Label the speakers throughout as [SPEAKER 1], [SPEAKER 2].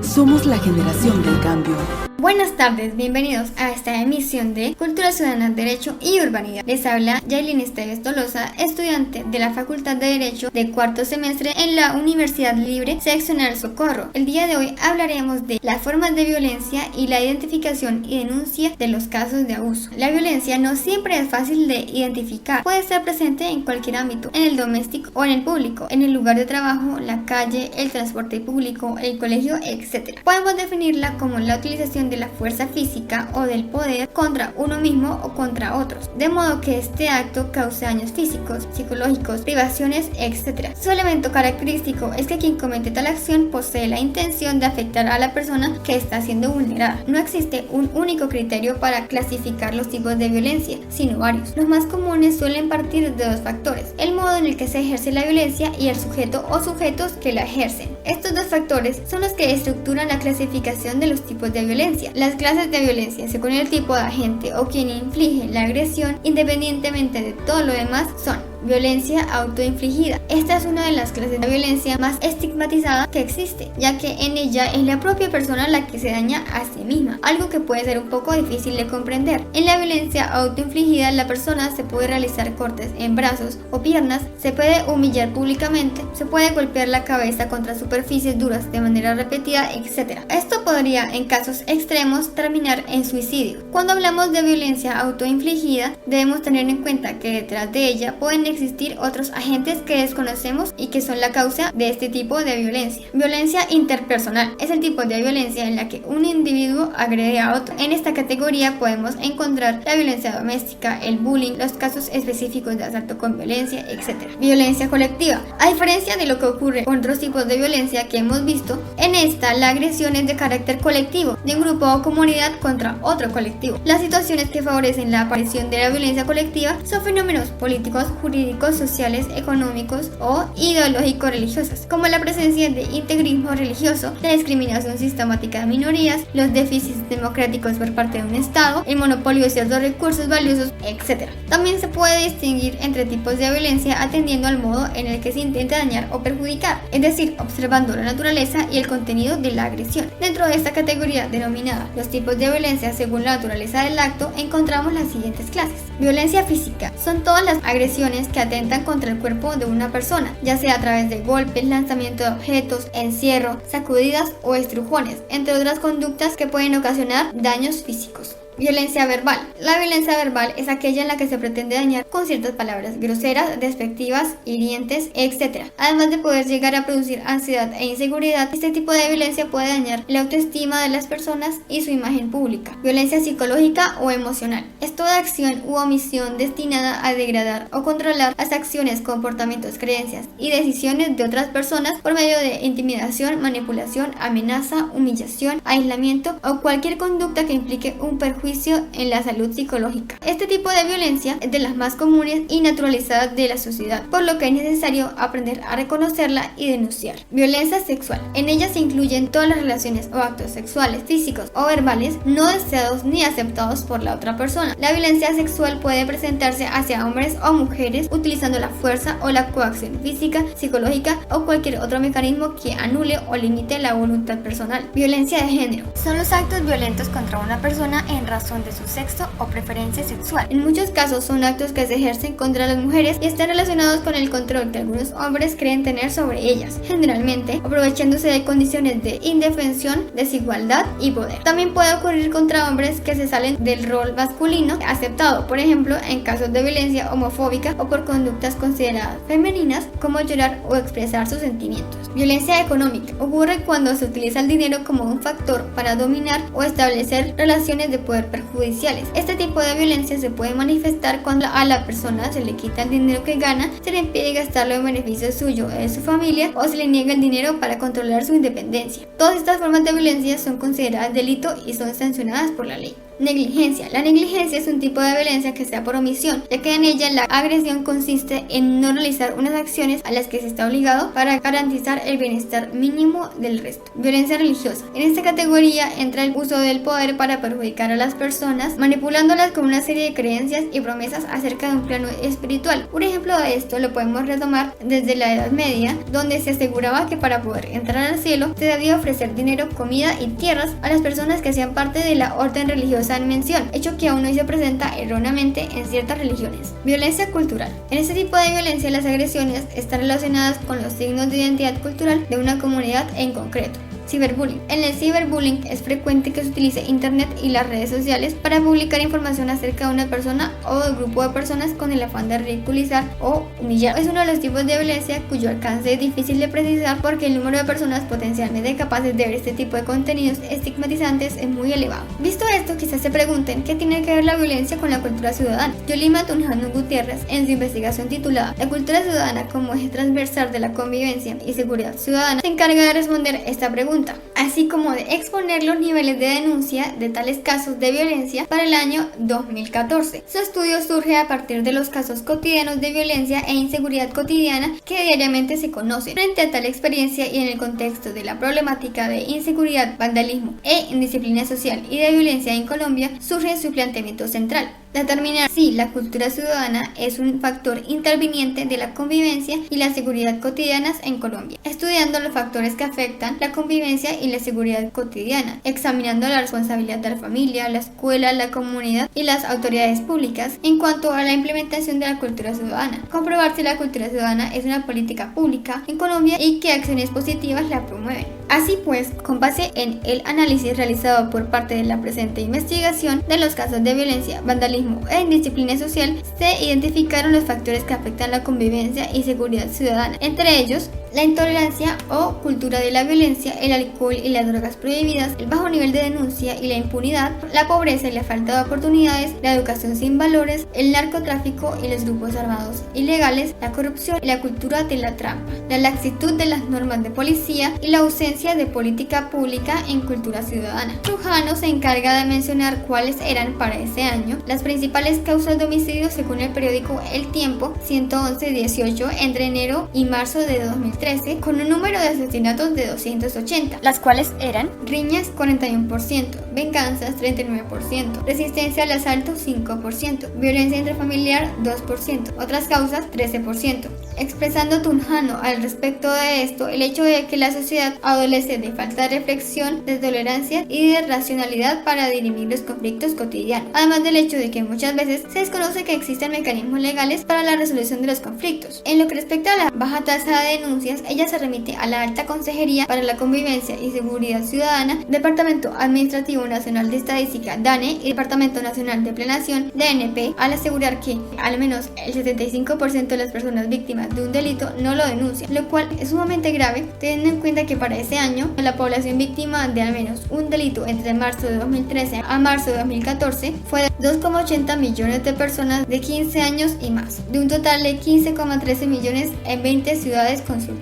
[SPEAKER 1] Somos la generación del cambio.
[SPEAKER 2] Buenas tardes, bienvenidos a esta emisión de Cultura Ciudadana, Derecho y Urbanidad. Les habla Yailin Esteves Tolosa, estudiante de la Facultad de Derecho de cuarto semestre en la Universidad Libre Seccional Socorro. El día de hoy hablaremos de las formas de violencia y la identificación y denuncia de los casos de abuso. La violencia no siempre es fácil de identificar, puede estar presente en cualquier ámbito, en el doméstico o en el público, en el lugar de trabajo, la calle, el transporte público, el colegio, etc. Podemos definirla como la utilización de la fuerza física o del poder contra uno mismo o contra otros, de modo que este acto cause daños físicos, psicológicos, privaciones, etc. Su elemento característico es que quien comete tal acción posee la intención de afectar a la persona que está siendo vulnerada. No existe un único criterio para clasificar los tipos de violencia, sino varios. Los más comunes suelen partir de dos factores: el modo en el que se ejerce la violencia y el sujeto o sujetos que la ejercen. Estos dos factores son los que estructuran la clasificación de los tipos de violencia. Las clases de violencia, según el tipo de agente o quien inflige la agresión, independientemente de todo lo demás, son: violencia autoinfligida. Esta es una de las clases de violencia más estigmatizada que existe, ya que en ella es la propia persona la que se daña a sí misma, algo que puede ser un poco difícil de comprender. En la violencia autoinfligida, la persona se puede realizar cortes en brazos o piernas, se puede humillar públicamente, se puede golpear la cabeza contra superficies duras de manera repetida, etc. Esto podría, en casos extremos, terminar en suicidio. Cuando hablamos de violencia autoinfligida, debemos tener en cuenta que detrás de ella pueden existir otros agentes que desconocemos y que son la causa de este tipo de violencia. Violencia interpersonal es el tipo de violencia en la que un individuo agrede a otro. En esta categoría podemos encontrar la violencia doméstica, el bullying, los casos específicos de asalto con violencia, etc. Violencia colectiva. A diferencia de lo que ocurre con otros tipos de violencia que hemos visto, en esta la agresión es de carácter colectivo, de un grupo o comunidad contra otro colectivo. Las situaciones que favorecen la aparición de la violencia colectiva son fenómenos políticos, jurídicos, sociales, económicos o ideológico-religiosas, como la presencia de integrismo religioso, la discriminación sistemática de minorías, los déficits democráticos por parte de un Estado, el monopolio de ciertos recursos valiosos, etc. También se puede distinguir entre tipos de violencia atendiendo al modo en el que se intenta dañar o perjudicar, es decir, observando la naturaleza y el contenido de la agresión. Dentro de esta categoría denominada los tipos de violencia según la naturaleza del acto, encontramos las siguientes clases. Violencia física son todas las agresiones que atentan contra el cuerpo de una persona, ya sea a través de golpes, lanzamiento de objetos, encierro, sacudidas o estrujones, entre otras conductas que pueden ocasionar daños físicos. Violencia verbal. La violencia verbal es aquella en la que se pretende dañar con ciertas palabras groseras, despectivas, hirientes, etc. Además de poder llegar a producir ansiedad e inseguridad, este tipo de violencia puede dañar la autoestima de las personas y su imagen pública. Violencia psicológica o emocional. Es toda acción u omisión destinada a degradar o controlar las acciones, comportamientos, creencias y decisiones de otras personas por medio de intimidación, manipulación, amenaza, humillación, aislamiento o cualquier conducta que implique un perjuicio en la salud psicológica. Este tipo de violencia es de las más comunes y naturalizadas de la sociedad, por lo que es necesario aprender a reconocerla y denunciar. Violencia sexual. En ella se incluyen todas las relaciones o actos sexuales, físicos o verbales no deseados ni aceptados por la otra persona. La violencia sexual puede presentarse hacia hombres o mujeres utilizando la fuerza o la coacción física, psicológica o cualquier otro mecanismo que anule o limite la voluntad personal. Violencia de género. Son los actos violentos contra una persona en razón de su sexo o preferencia sexual. En muchos casos son actos que se ejercen contra las mujeres y están relacionados con el control que algunos hombres creen tener sobre ellas, generalmente aprovechándose de condiciones de indefensión, desigualdad y poder. También puede ocurrir contra hombres que se salen del rol masculino aceptado, por ejemplo, en casos de violencia homofóbica o por conductas consideradas femeninas como llorar o expresar sus sentimientos. Violencia económica. Ocurre cuando se utiliza el dinero como un factor para dominar o establecer relaciones de poder perjudiciales. Este tipo de violencia se puede manifestar cuando a la persona se le quita el dinero que gana, se le impide gastarlo en beneficio suyo o de su familia o se le niega el dinero para controlar su independencia. Todas estas formas de violencia son consideradas delito y son sancionadas por la ley. Negligencia. La negligencia es un tipo de violencia que se da por omisión, ya que en ella la agresión consiste en no realizar unas acciones a las que se está obligado para garantizar el bienestar mínimo del resto. Violencia religiosa. En esta categoría entra el uso del poder para perjudicar a las las personas, manipulándolas con una serie de creencias y promesas acerca de un plano espiritual. Un ejemplo de esto lo podemos retomar desde la Edad Media, donde se aseguraba que para poder entrar al cielo se debía ofrecer dinero, comida y tierras a las personas que hacían parte de la orden religiosa en mención, hecho que aún hoy se presenta erróneamente en ciertas religiones. Violencia cultural. En este tipo de violencia, las agresiones están relacionadas con los signos de identidad cultural de una comunidad en concreto. Ciberbullying. En el ciberbullying es frecuente que se utilice internet y las redes sociales para publicar información acerca de una persona o de un grupo de personas con el afán de ridiculizar o humillar. Es uno de los tipos de violencia cuyo alcance es difícil de precisar porque el número de personas potencialmente capaces de ver este tipo de contenidos estigmatizantes es muy elevado. Visto esto, quizás se pregunten qué tiene que ver la violencia con la cultura ciudadana. Yolima Tunjano Gutiérrez, en su investigación titulada La cultura ciudadana como eje transversal de la convivencia y seguridad ciudadana, se encarga de responder esta pregunta, así como de exponer los niveles de denuncia de tales casos de violencia para el año 2014. Su estudio surge a partir de los casos cotidianos de violencia e inseguridad cotidiana que diariamente se conocen. Frente a tal experiencia y en el contexto de la problemática de inseguridad, vandalismo e indisciplina social y de violencia en Colombia, surge su planteamiento central: determinar si la cultura ciudadana es un factor interviniente de la convivencia y la seguridad cotidianas en Colombia, estudiando los factores que afectan la convivencia y la seguridad cotidiana, examinando la responsabilidad de la familia, la escuela, la comunidad y las autoridades públicas en cuanto a la implementación de la cultura ciudadana, comprobar si la cultura ciudadana es una política pública en Colombia y qué acciones positivas la promueven. Así pues, con base en el análisis realizado por parte de la presente investigación de los casos de violencia, vandalismo e indisciplina social, se identificaron los factores que afectan la convivencia y seguridad ciudadana, entre ellos la intolerancia o cultura de la violencia, el alcohol y las drogas prohibidas, el bajo nivel de denuncia y la impunidad, la pobreza y la falta de oportunidades, la educación sin valores, el narcotráfico y los grupos armados ilegales, la corrupción y la cultura de la trampa, la laxitud de las normas de policía y la ausencia de política pública en cultura ciudadana. Trujano se encarga de mencionar cuáles eran para ese año las principales causas de homicidio según el periódico El Tiempo 111-18 entre enero y marzo de 2013, con un número de asesinatos de 280, las cuales eran riñas 41%, venganzas 39%, resistencia al asalto 5%, violencia intrafamiliar 2%, otras causas 13%. Expresando Tunjano al respecto de esto, el hecho de que la sociedad adolece de falta de reflexión, de tolerancia y de racionalidad para dirimir los conflictos cotidianos, además del hecho de que muchas veces se desconoce que existen mecanismos legales para la resolución de los conflictos. En lo que respecta a la baja tasa de denuncias, ella se remite a la Alta Consejería para la Convivencia y Seguridad Ciudadana, Departamento Administrativo Nacional de Estadística DANE y Departamento Nacional de Planeación DNP, al asegurar que al menos el 75% de las personas víctimas de un delito no lo denuncian, lo cual es sumamente grave teniendo en cuenta que para ese año la población víctima de al menos un delito entre marzo de 2013 a marzo de 2014 fue de 2,80 millones de personas de 15 años y más, de un total de 15,13 millones en 20 ciudades consultadas.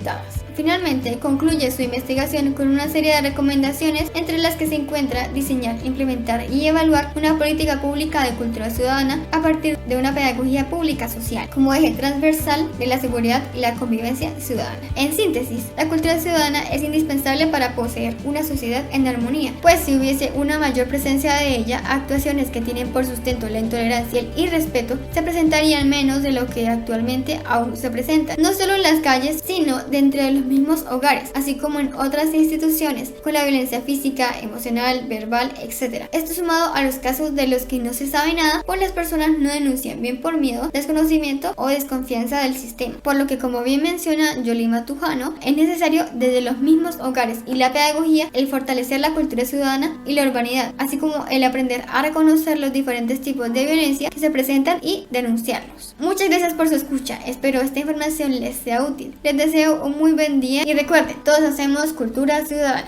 [SPEAKER 2] Finalmente, concluye su investigación con una serie de recomendaciones, entre las que se encuentra diseñar, implementar y evaluar una política pública de cultura ciudadana a partir de una pedagogía pública social, como eje transversal de la seguridad y la convivencia ciudadana. En síntesis, la cultura ciudadana es indispensable para poseer una sociedad en armonía, pues si hubiese una mayor presencia de ella, actuaciones que tienen por sustento la intolerancia y el irrespeto se presentarían menos de lo que actualmente aún se presentan, no solo en las calles, sino dentro de los mismos hogares, así como en otras instituciones, con la violencia física, emocional, verbal, etc. Esto sumado a los casos de los que no se sabe nada, pues las personas no denuncian, bien por miedo, desconocimiento o desconfianza del sistema, por lo que, como bien menciona Yolima Tunjano, es necesario desde los mismos hogares y la pedagogía el fortalecer la cultura ciudadana y la urbanidad, así como el aprender a reconocer los diferentes tipos de violencia que se presentan y denunciarlos. Muchas gracias por su escucha, espero esta información les sea útil. Les deseo un muy buen día y recuerden, todos hacemos cultura ciudadana.